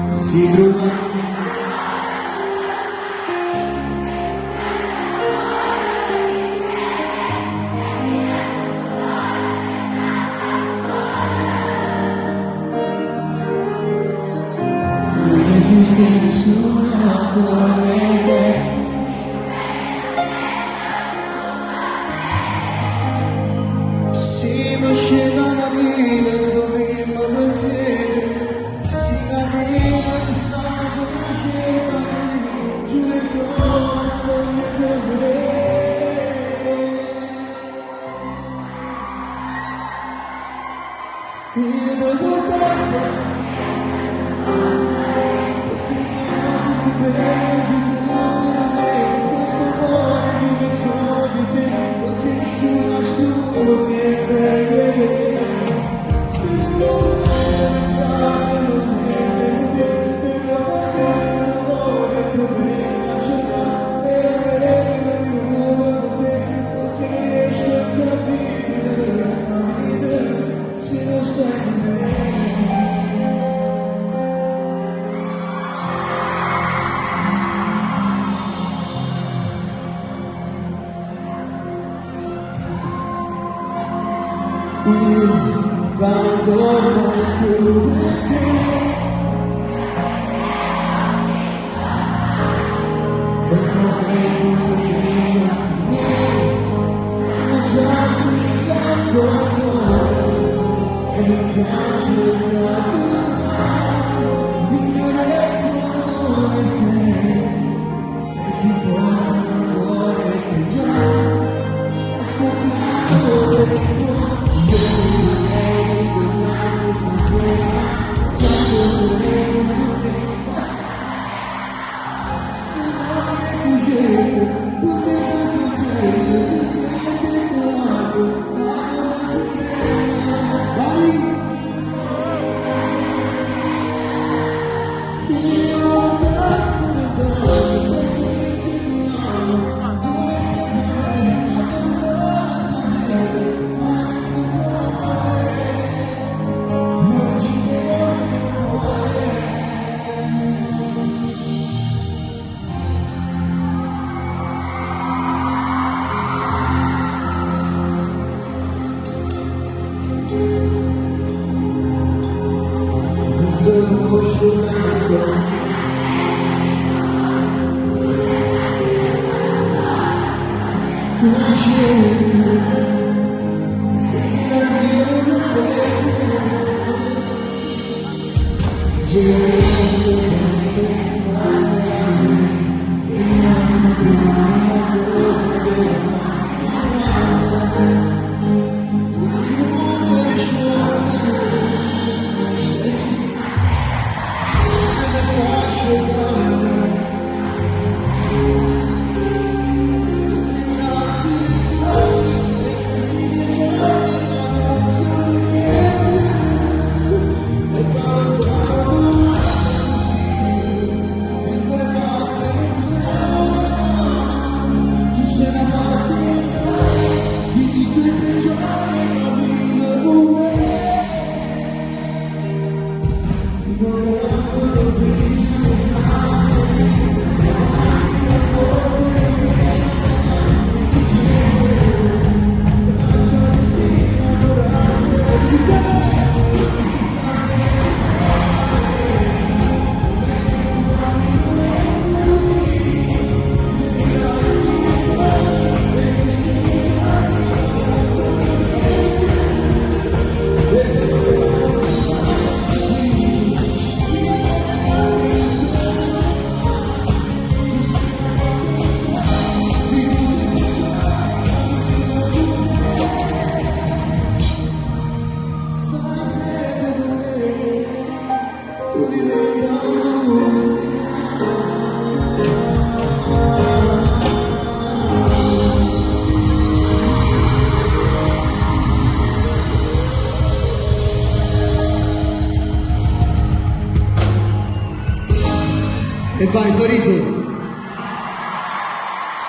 si trova. Non esiste nessuno come te. Si scenda la vita, sorrindo pensiero, si cammina e sta conoscendo, giù e fuori come te. Io devo passare, perché siamo tutti presi, tutti da me, questo cuore vive solo di te, perché nessuno ha solo che vedere. Se non vuoi stare, lo senti, e lo vuoi che tu venga a cercare, e vedere ognuno con te, perché non riesci a capire questa vita, se non stai con me. Io quando non più di te, dopo che tu mi stiamo già brillando e non ti ho cercato stare, dimmi adesso dove sei e ti porto un cuore che già sta scoprendo dentro. E vai, sorriso.